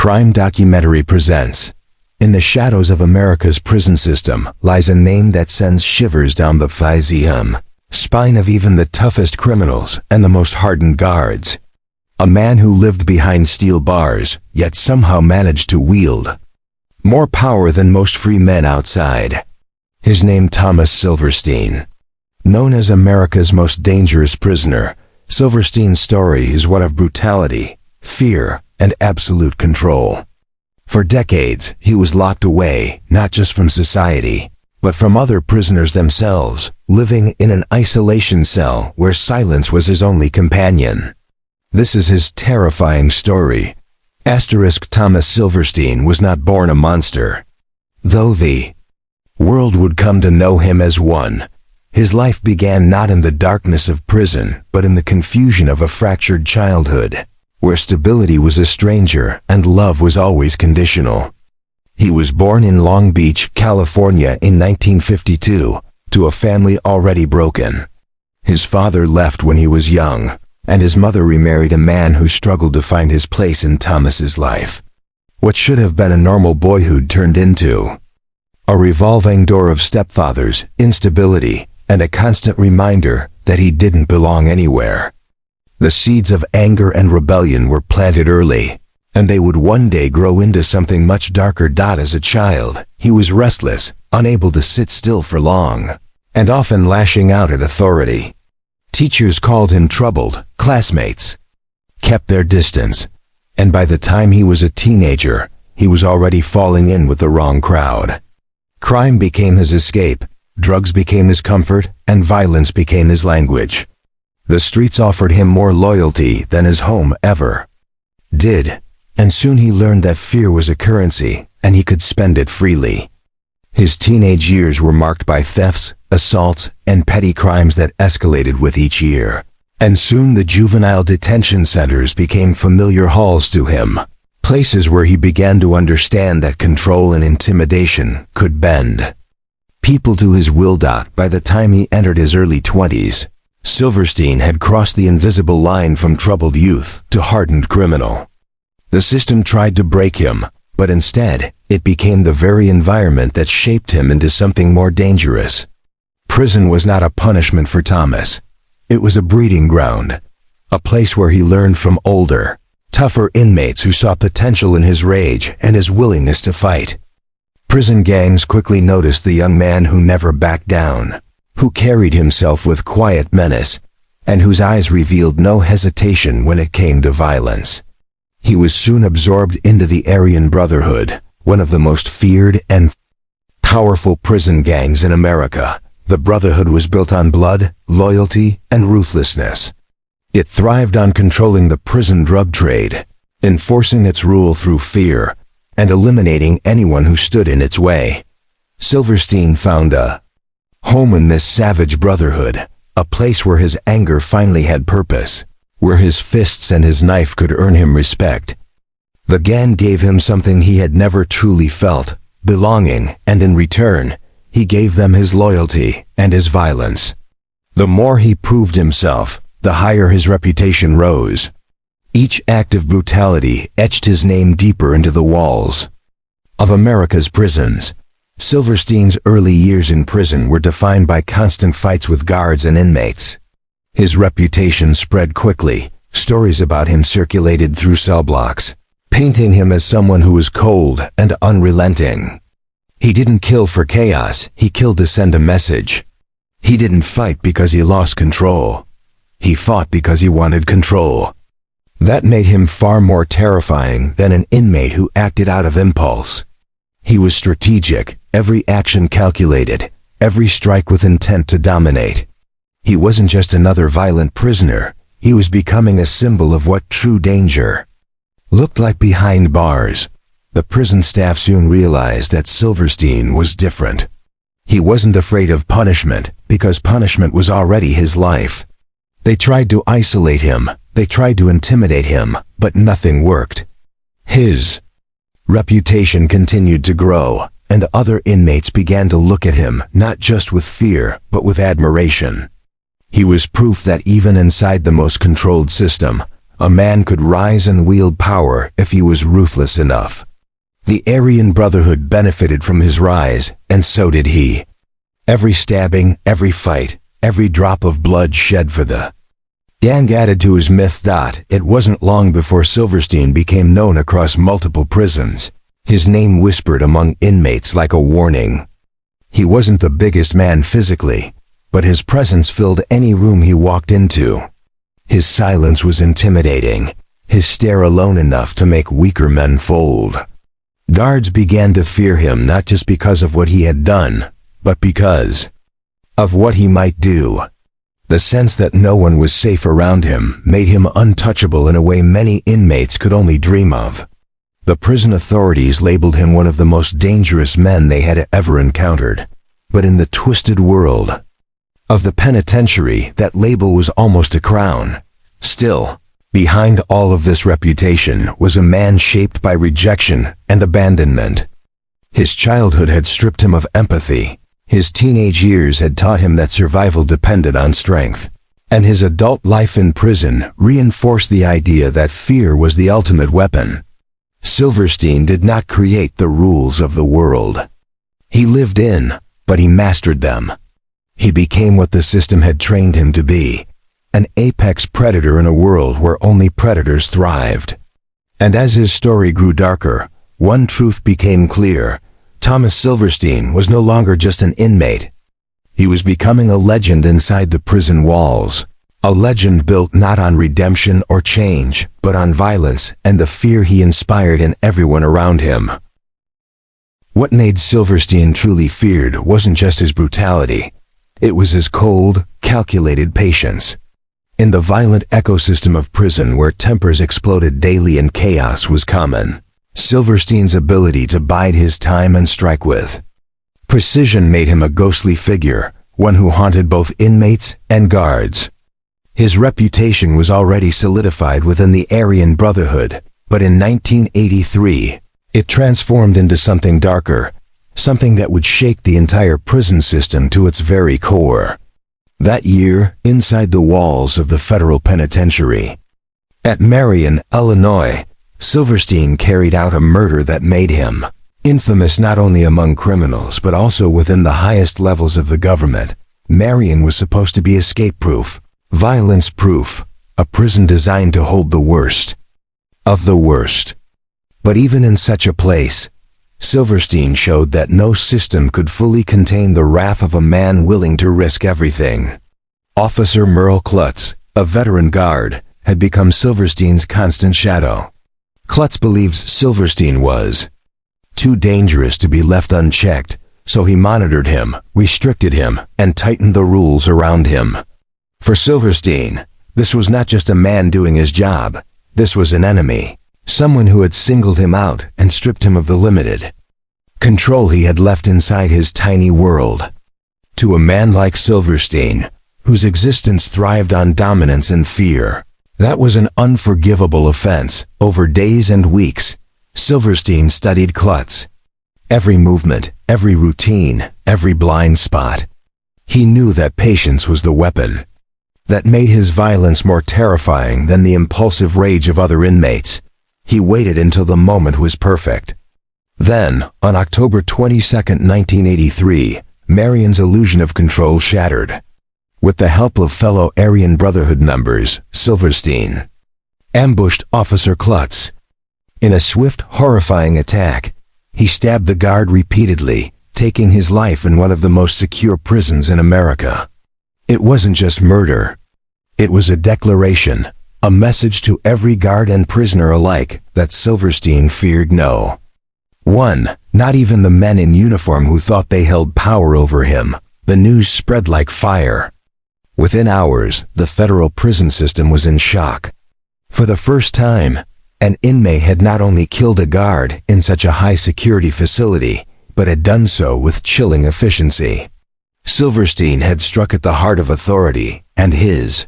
Crime Documentary presents. In the shadows of America's prison system lies a name that sends shivers down the spine of even the toughest criminals and the most hardened guards. A man who lived behind steel bars, yet somehow managed to wield more power than most free men outside. His name Thomas Silverstein. Known as America's most dangerous prisoner, Silverstein's story is one of brutality, fear, and absolute control. For decades, he was locked away, not just from society, but from other prisoners themselves, living in an isolation cell where silence was his only companion. This is his terrifying story. Thomas Silverstein was not born a monster. Though the world would come to know him as one, his life began not in the darkness of prison, but in the confusion of a fractured childhood, where stability was a stranger and love was always conditional. He was born in Long Beach, California in 1952, to a family already broken. His father left when he was young, and his mother remarried a man who struggled to find his place in Thomas's life. What should have been a normal boyhood turned into a revolving door of stepfathers, instability, and a constant reminder that he didn't belong anywhere. The seeds of anger and rebellion were planted early, and they would one day grow into something much darker. As a child, he was restless, unable to sit still for long, and often lashing out at authority. Teachers called him troubled, classmates kept their distance, and by the time he was a teenager, he was already falling in with the wrong crowd. Crime became his escape, drugs became his comfort, and violence became his language. The streets offered him more loyalty than his home ever did, and soon he learned that fear was a currency, and he could spend it freely. His teenage years were marked by thefts, assaults, and petty crimes that escalated with each year, and soon the juvenile detention centers became familiar halls to him, places where he began to understand that control and intimidation could bend people to his will. By the time he entered his early 20s, Silverstein had crossed the invisible line from troubled youth to hardened criminal. The system tried to break him, but instead, it became the very environment that shaped him into something more dangerous. Prison was not a punishment for Thomas. It was a breeding ground, a place where he learned from older, tougher inmates who saw potential in his rage and his willingness to fight. Prison gangs quickly noticed the young man who never backed down, who carried himself with quiet menace, and whose eyes revealed no hesitation when it came to violence. He was soon absorbed into the Aryan Brotherhood, one of the most feared and powerful prison gangs in America. The Brotherhood was built on blood, loyalty, and ruthlessness. It thrived on controlling the prison drug trade, enforcing its rule through fear, and eliminating anyone who stood in its way. Silverstein found a home in this savage brotherhood, a place where his anger finally had purpose, where his fists and his knife could earn him respect. The gang gave him something he had never truly felt, belonging, and in return, he gave them his loyalty and his violence. The more he proved himself, the higher his reputation rose. Each act of brutality etched his name deeper into the walls of America's prisons. Silverstein's early years in prison were defined by constant fights with guards and inmates. His reputation spread quickly. Stories about him circulated through cell blocks, painting him as someone who was cold and unrelenting. He didn't kill for chaos, he killed to send a message. He didn't fight because he lost control. He fought because he wanted control. That made him far more terrifying than an inmate who acted out of impulse. He was strategic, every action calculated, every strike with intent to dominate. He wasn't just another violent prisoner, he was becoming a symbol of what true danger looked like behind bars. The prison staff soon realized that Silverstein was different. He wasn't afraid of punishment, because punishment was already his life. They tried to isolate him, they tried to intimidate him, but nothing worked. His reputation continued to grow, and other inmates began to look at him not just with fear, but with admiration. He was proof that even inside the most controlled system, A man could rise and wield power if he was ruthless enough. The Aryan Brotherhood benefited from his rise, and so did he. Every stabbing, every fight, every drop of blood shed for the gang added to his myth. It wasn't long before Silverstein became known across multiple prisons, his name whispered among inmates like a warning. He wasn't the biggest man physically, but his presence filled any room he walked into. His silence was intimidating, his stare alone enough to make weaker men fold. Guards began to fear him not just because of what he had done, but because of what he might do. The sense that no one was safe around him made him untouchable in a way many inmates could only dream of. The prison authorities labeled him one of the most dangerous men they had ever encountered. But in the twisted world of the penitentiary, that label was almost a crown. Still, behind all of this reputation was a man shaped by rejection and abandonment. His childhood had stripped him of empathy. His teenage years had taught him that survival depended on strength. And his adult life in prison reinforced the idea that fear was the ultimate weapon. Silverstein did not create the rules of the world. He lived in, but he mastered them. He became what the system had trained him to be, an apex predator in a world where only predators thrived. And as his story grew darker, one truth became clear. Thomas Silverstein was no longer just an inmate. He was becoming a legend inside the prison walls. A legend built not on redemption or change, but on violence and the fear he inspired in everyone around him. What made Silverstein truly feared wasn't just his brutality. It was his cold, calculated patience. In the violent ecosystem of prison where tempers exploded daily and chaos was common, Silverstein's ability to bide his time and strike with precision made him a ghostly figure, one who haunted both inmates and guards. His reputation was already solidified within the Aryan Brotherhood, but in 1983, it transformed into something darker, something that would shake the entire prison system to its very core. That year, inside the walls of the federal penitentiary at Marion, Illinois, Silverstein carried out a murder that made him infamous not only among criminals but also within the highest levels of the government. Marion was supposed to be escape-proof, violence-proof, a prison designed to hold the worst of the worst. But even in such a place, Silverstein showed that no system could fully contain the wrath of a man willing to risk everything. Officer Clutts, a veteran guard, had become Silverstein's constant shadow. Clutts believes Silverstein was too dangerous to be left unchecked, so he monitored him, restricted him, and tightened the rules around him. For Silverstein, this was not just a man doing his job. This was an enemy, someone who had singled him out and stripped him of the limited control he had left inside his tiny world. To a man like Silverstein, whose existence thrived on dominance and fear, that was an unforgivable offense. Over days and weeks, Silverstein studied Clutts. Every movement, every routine, every blind spot. He knew that patience was the weapon that made his violence more terrifying than the impulsive rage of other inmates. He waited until the moment was perfect. Then, on October 22, 1983, Marion's illusion of control shattered. With the help of fellow Aryan Brotherhood members, Silverstein ambushed Officer Clutts. In a swift, horrifying attack, he stabbed the guard repeatedly, taking his life in one of the most secure prisons in America. It wasn't just murder. It was a declaration, a message to every guard and prisoner alike that Silverstein feared no one, not even the men in uniform who thought they held power over him. The news spread like fire. Within hours, the federal prison system was in shock. For the first time, an inmate had not only killed a guard in such a high-security facility, but had done so with chilling efficiency. Silverstein had struck at the heart of authority, and his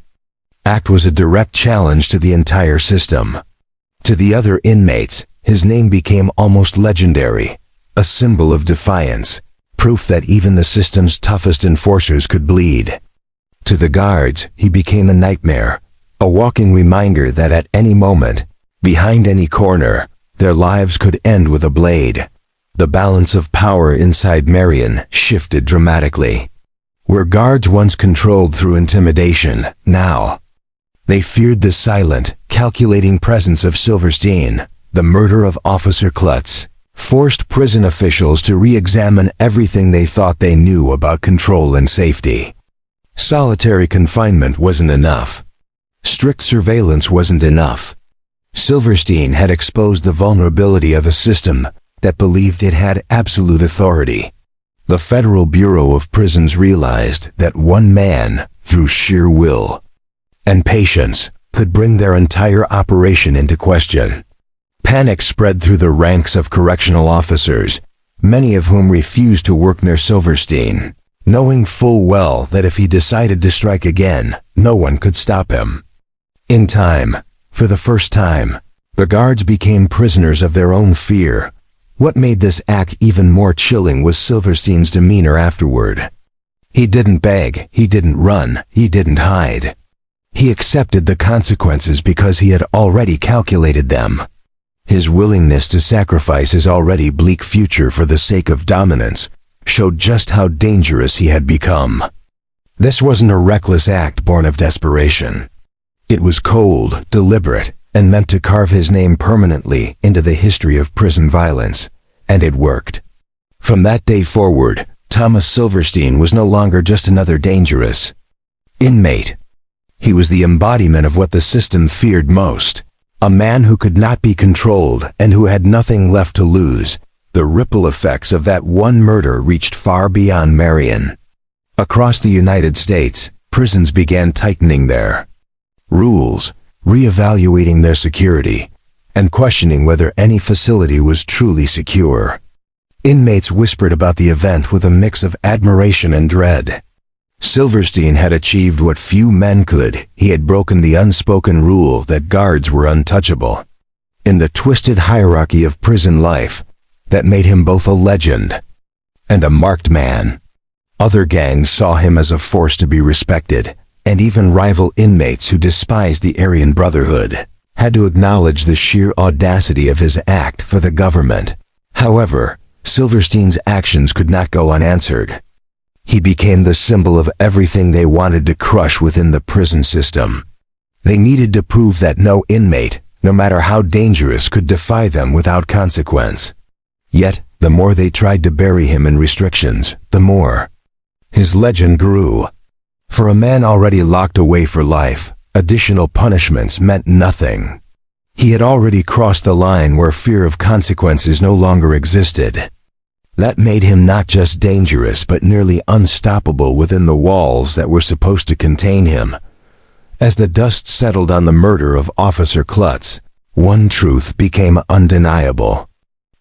act was a direct challenge to the entire system. To the other inmates, his name became almost legendary, a symbol of defiance, proof that even the system's toughest enforcers could bleed. To the guards, he became a nightmare, a walking reminder that at any moment, behind any corner, their lives could end with a blade. The balance of power inside Marion shifted dramatically. Where guards once controlled through intimidation, now they feared the silent, calculating presence of Silverstein. The murder of Officer Clutts forced prison officials to re-examine everything they thought they knew about control and safety. Solitary confinement wasn't enough. Strict surveillance wasn't enough. Silverstein had exposed the vulnerability of a system that believed it had absolute authority. The Federal Bureau of Prisons realized that one man, through sheer will and patience, could bring their entire operation into question. Panic spread through the ranks of correctional officers, many of whom refused to work near Silverstein, knowing full well that if he decided to strike again, no one could stop him. In time, for the first time, the guards became prisoners of their own fear. What made this act even more chilling was Silverstein's demeanor afterward. He didn't beg, he didn't run, he didn't hide. He accepted the consequences because he had already calculated them. His willingness to sacrifice his already bleak future for the sake of dominance showed just how dangerous he had become. This wasn't a reckless act born of desperation. It was cold, deliberate, and meant to carve his name permanently into the history of prison violence, and it worked. From that day forward, Thomas Silverstein was no longer just another dangerous inmate. He was the embodiment of what the system feared most, a man who could not be controlled and who had nothing left to lose. The ripple effects of that one murder reached far beyond Marion. Across the United States, prisons began tightening their rules, reevaluating their security, and questioning whether any facility was truly secure. Inmates whispered about the event with a mix of admiration and dread. Silverstein had achieved what few men could. He had broken the unspoken rule that guards were untouchable. In the twisted hierarchy of prison life, that made him both a legend and a marked man. Other gangs saw him as a force to be respected, and even rival inmates who despised the Aryan Brotherhood had to acknowledge the sheer audacity of his act for the government. However, Silverstein's actions could not go unanswered. He became the symbol of everything they wanted to crush within the prison system. They needed to prove that no inmate, no matter how dangerous, could defy them without consequence. Yet, the more they tried to bury him in restrictions, the more his legend grew. For a man already locked away for life, additional punishments meant nothing. He had already crossed the line where fear of consequences no longer existed. That made him not just dangerous but nearly unstoppable within the walls that were supposed to contain him. As the dust settled on the murder of Officer Clutts, one truth became undeniable.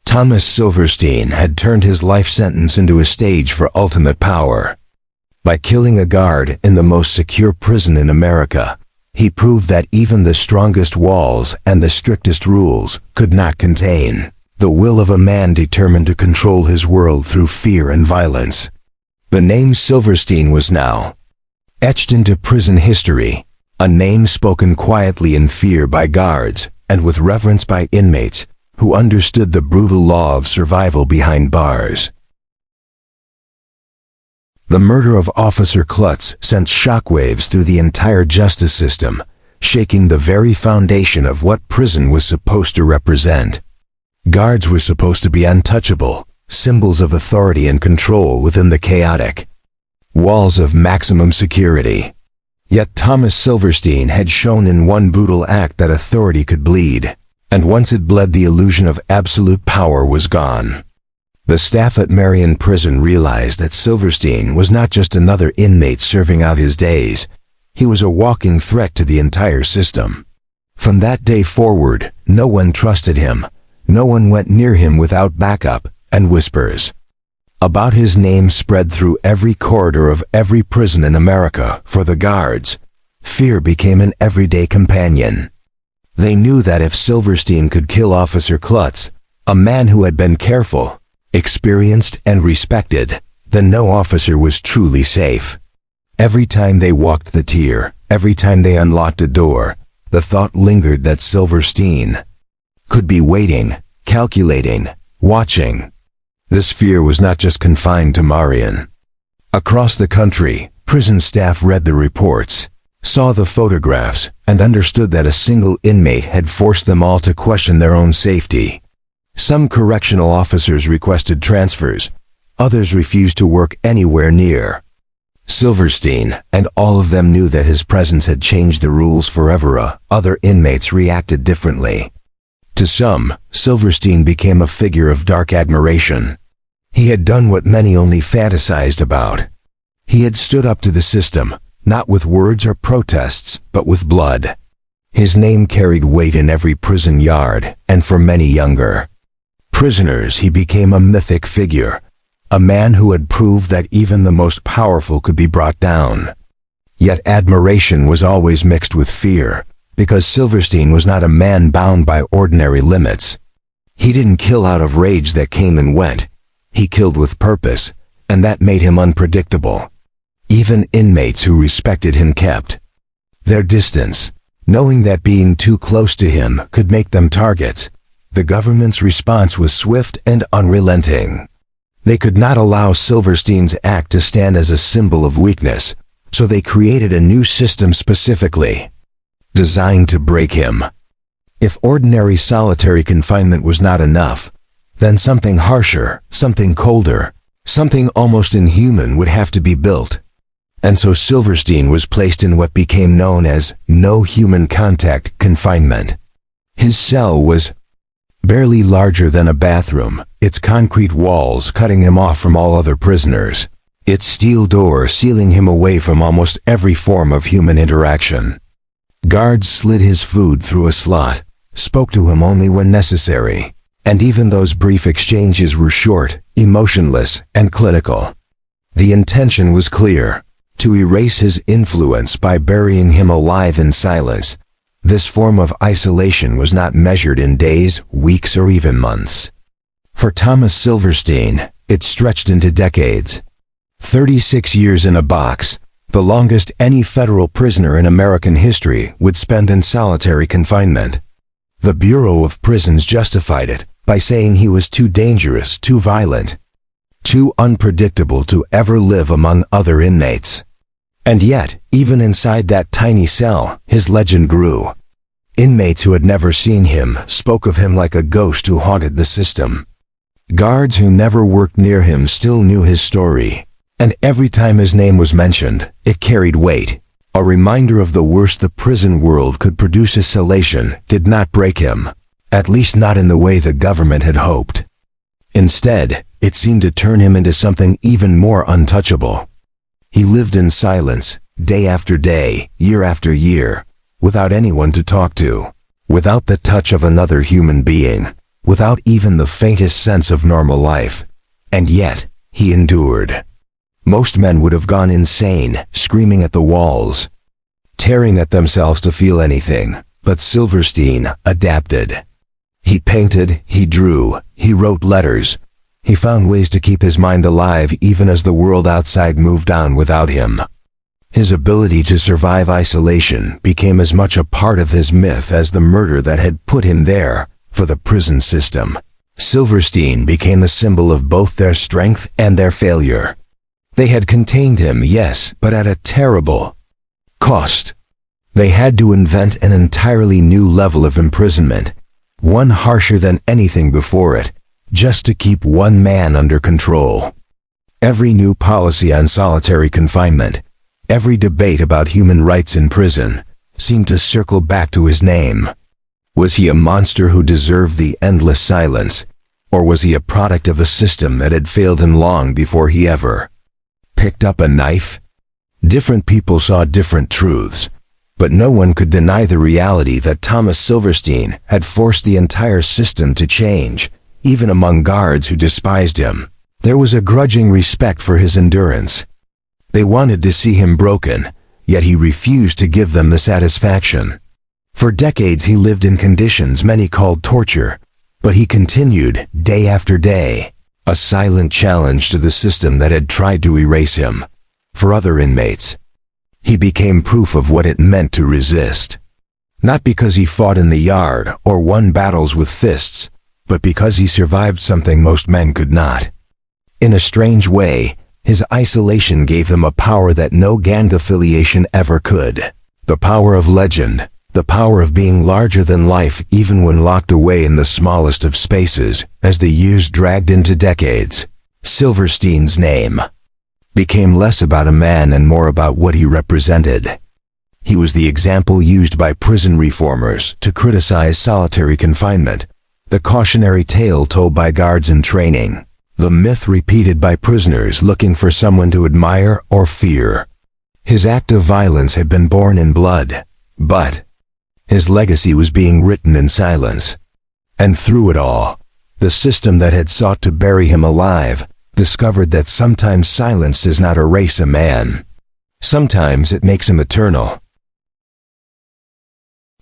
Thomas Silverstein had turned his life sentence into a stage for ultimate power. By killing a guard in the most secure prison in America, he proved that even the strongest walls and the strictest rules could not contain the will of a man determined to control his world through fear and violence. The name Silverstein was now etched into prison history, a name spoken quietly in fear by guards and with reverence by inmates who understood the brutal law of survival behind bars. The murder of Officer Clutts sent shockwaves through the entire justice system, shaking the very foundation of what prison was supposed to represent. Guards were supposed to be untouchable, symbols of authority and control within the chaotic walls of maximum security. Yet Thomas Silverstein had shown in one brutal act that authority could bleed, and once it bled, the illusion of absolute power was gone. The staff at Marion Prison realized that Silverstein was not just another inmate serving out his days. He was a walking threat to the entire system. From that day forward, no one trusted him. No one went near him without backup, and whispers about his name spread through every corridor of every prison in America. For the guards, fear became an everyday companion. They knew that if Silverstein could kill Officer Clutts, a man who had been careful, experienced, and respected, then no officer was truly safe. Every time they walked the tier, Every time they unlocked a door, the thought lingered that Silverstein could be waiting, calculating, watching. This fear was not just confined to Marion. Across the country, prison staff read the reports, saw the photographs, and understood that a single inmate had forced them all to question their own safety. Some correctional officers requested transfers, others refused to work anywhere near Silverstein, and all of them knew that his presence had changed the rules forever. Other inmates reacted differently. To some, Silverstein became a figure of dark admiration. He had done what many only fantasized about. He had stood up to the system, not with words or protests, but with blood. His name carried weight in every prison yard, and for many younger prisoners he became a mythic figure, a man who had proved that even the most powerful could be brought down. Yet admiration was always mixed with fear, because Silverstein was not a man bound by ordinary limits. He didn't kill out of rage that came and went. He killed with purpose, and that made him unpredictable. Even inmates who respected him kept their distance, knowing that being too close to him could make them targets. The government's response was swift and unrelenting. They could not allow Silverstein's act to stand as a symbol of weakness, so they created a new system specifically designed to break him. If ordinary solitary confinement was not enough, then something harsher, something colder, something almost inhuman would have to be built. And so Silverstein was placed in what became known as no human contact confinement. His cell was barely larger than a bathroom, its concrete walls cutting him off from all other prisoners, its steel door sealing him away from almost every form of human interaction. Guards slid his food through a slot, spoke to him only when necessary, and even those brief exchanges were short, emotionless, and clinical. The intention was clear: to erase his influence by burying him alive in silence. This form of isolation was not measured in days, weeks, or even months. For Thomas Silverstein, it stretched into decades. 36 years in a box, the longest any federal prisoner in American history would spend in solitary confinement. The Bureau of Prisons justified it by saying he was too dangerous, too violent, too unpredictable to ever live among other inmates. And yet, even inside that tiny cell, his legend grew. Inmates who had never seen him spoke of him like a ghost who haunted the system. Guards who never worked near him still knew his story, and every time his name was mentioned, it carried weight. A reminder of the worst the prison world could produce. Isolation did not break him, at least not in the way the government had hoped. Instead, it seemed to turn him into something even more untouchable. He lived in silence, day after day, year after year, without anyone to talk to, without the touch of another human being, without even the faintest sense of normal life. And yet, he endured. Most men would have gone insane, screaming at the walls, tearing at themselves to feel anything, but Silverstein adapted. He painted, he drew, he wrote letters. He found ways to keep his mind alive even as the world outside moved on without him. His ability to survive isolation became as much a part of his myth as the murder that had put him there. For the prison system, Silverstein became a symbol of both their strength and their failure. They had contained him, yes, but at a terrible cost. They had to invent an entirely new level of imprisonment, one harsher than anything before it, just to keep one man under control. Every new policy on solitary confinement, every debate about human rights in prison, seemed to circle back to his name. Was he a monster who deserved the endless silence, or was he a product of a system that had failed him long before he ever picked up a knife? Different people saw different truths, but no one could deny the reality that Thomas Silverstein had forced the entire system to change. Even among guards who despised him, there was a grudging respect for his endurance. They wanted to see him broken, yet he refused to give them the satisfaction. For decades he lived in conditions many called torture, but he continued day after day, a silent challenge to the system that had tried to erase him. For other inmates, He became proof of what it meant to resist. Not because he fought in the yard or won battles with fists, but because he survived something most men could not. In a strange way, his isolation gave him a power that no gang affiliation ever could. The power of legend, the power of being larger than life even when locked away in the smallest of spaces. As the years dragged into decades, Silverstein's name became less about a man and more about what he represented. He was the example used by prison reformers to criticize solitary confinement, the cautionary tale told by guards in training, the myth repeated by prisoners looking for someone to admire or fear. His act of violence had been born in blood, but his legacy was being written in silence. And through it all, the system that had sought to bury him alive discovered that sometimes silence does not erase a man. Sometimes it makes him eternal.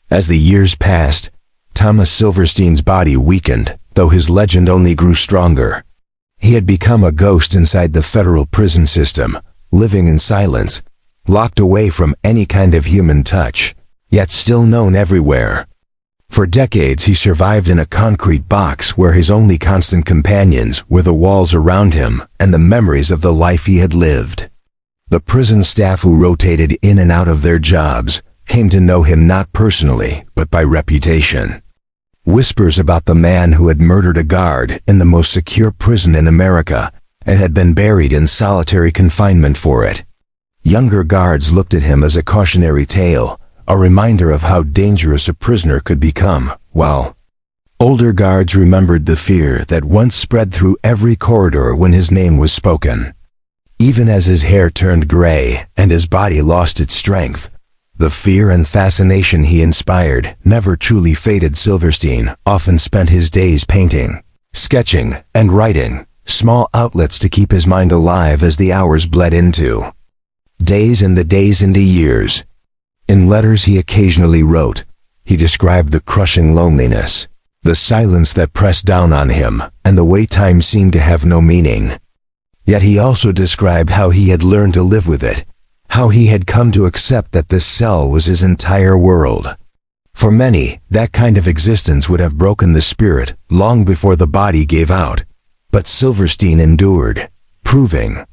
As the years passed, Thomas Silverstein's body weakened, though his legend only grew stronger. He had become a ghost inside the federal prison system, living in silence, locked away from any kind of human touch, yet still known everywhere. For decades he survived in a concrete box where his only constant companions were the walls around him and the memories of the life he had lived. The prison staff who rotated in and out of their jobs came to know him not personally, but by reputation. Whispers about the man who had murdered a guard in the most secure prison in America and had been buried in solitary confinement for it. Younger guards looked at him as a cautionary tale, a reminder of how dangerous a prisoner could become, while older guards remembered the fear that once spread through every corridor when his name was spoken. Even as his hair turned gray and his body lost its strength, the fear and fascination he inspired never truly faded. Silverstein often spent his days painting, sketching, and writing, small outlets to keep his mind alive as the hours bled into days and the days into years. In letters he occasionally wrote, he described the crushing loneliness, the silence that pressed down on him, and the way time seemed to have no meaning. Yet he also described how he had learned to live with it, how he had come to accept that this cell was his entire world. For many, that kind of existence would have broken the spirit long before the body gave out. But Silverstein endured, proving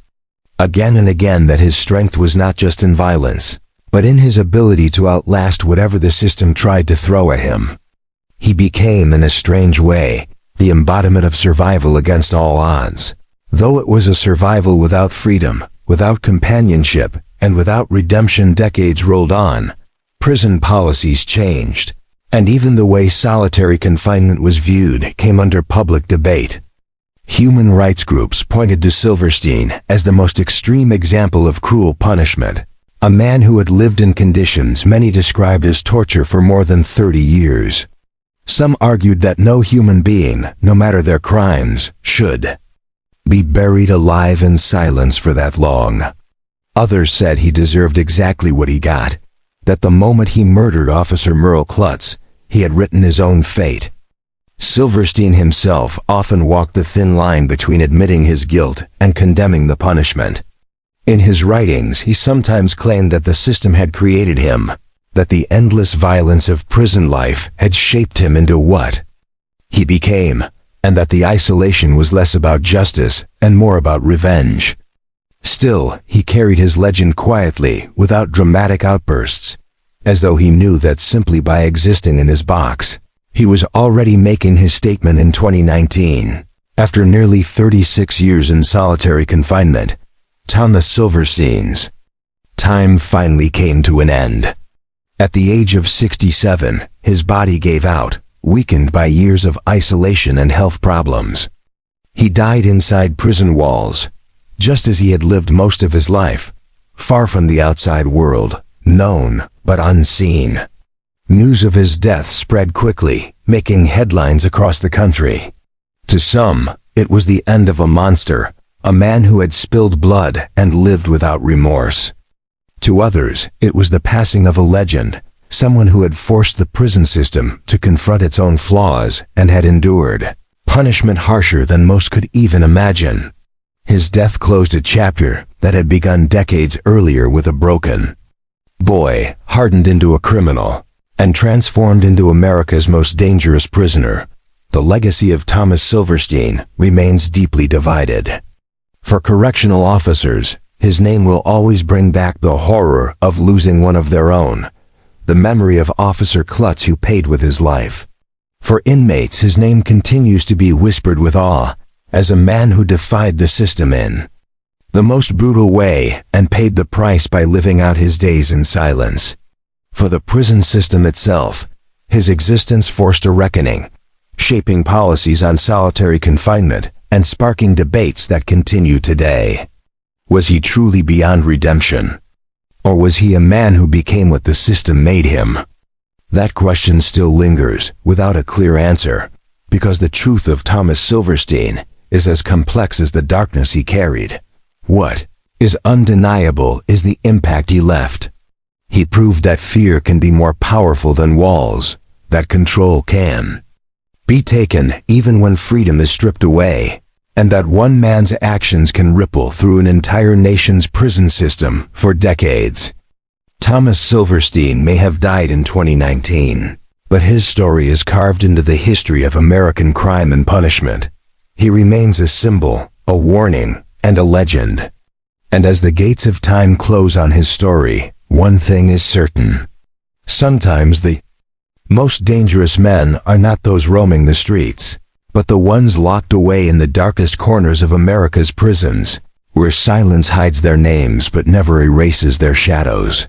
again and again that his strength was not just in violence, but in his ability to outlast whatever the system tried to throw at him. He became, in a strange way, the embodiment of survival against all odds. Though it was a survival without freedom, without companionship, and without redemption. Decades rolled on, prison policies changed, and even the way solitary confinement was viewed came under public debate. Human rights groups pointed to Silverstein as the most extreme example of cruel punishment, a man who had lived in conditions many described as torture for more than 30 years. Some argued that no human being, no matter their crimes, should be buried alive in silence for that long. Others said he deserved exactly what he got, that the moment he murdered Officer Clutts, he had written his own fate. Silverstein himself often walked the thin line between admitting his guilt and condemning the punishment. In his writings, he sometimes claimed that the system had created him, that the endless violence of prison life had shaped him into what he became, and that the isolation was less about justice and more about revenge. Still, he carried his legend quietly, without dramatic outbursts, as though he knew that simply by existing in his box, he was already making his statement. In 2019, after nearly 36 years in solitary confinement, Thomas Silverstein's time finally came to an end. At the age of 67, his body gave out, weakened by years of isolation and health problems. He died inside prison walls, just as he had lived most of his life, far from the outside world, known but unseen. News of his death spread quickly, making headlines across the country. To some, it was the end of a monster, a man who had spilled blood and lived without remorse. To others, it was the passing of a legend, someone who had forced the prison system to confront its own flaws and had endured punishment harsher than most could even imagine. His death closed a chapter that had begun decades earlier with a broken boy, hardened into a criminal, and transformed into America's most dangerous prisoner, the legacy of Thomas Silverstein remains deeply divided. For correctional officers, his name will always bring back the horror of losing one of their own, the memory of Officer Clutts who paid with his life. For inmates, his name continues to be whispered with awe, as a man who defied the system in the most brutal way and paid the price by living out his days in silence. For the prison system itself, his existence forced a reckoning, shaping policies on solitary confinement and sparking debates that continue today. Was he truly beyond redemption? Or was he a man who became what the system made him? That question still lingers without a clear answer, because the truth of Thomas Silverstein is as complex as the darkness he carried. What is undeniable is the impact he left. He proved that fear can be more powerful than walls, that control can be taken even when freedom is stripped away, and that one man's actions can ripple through an entire nation's prison system for decades. Thomas Silverstein may have died in 2019, but his story is carved into the history of American crime and punishment. He remains a symbol, a warning, and a legend. And as the gates of time close on his story, one thing is certain. Sometimes the most dangerous men are not those roaming the streets, but the ones locked away in the darkest corners of America's prisons, where silence hides their names but never erases their shadows.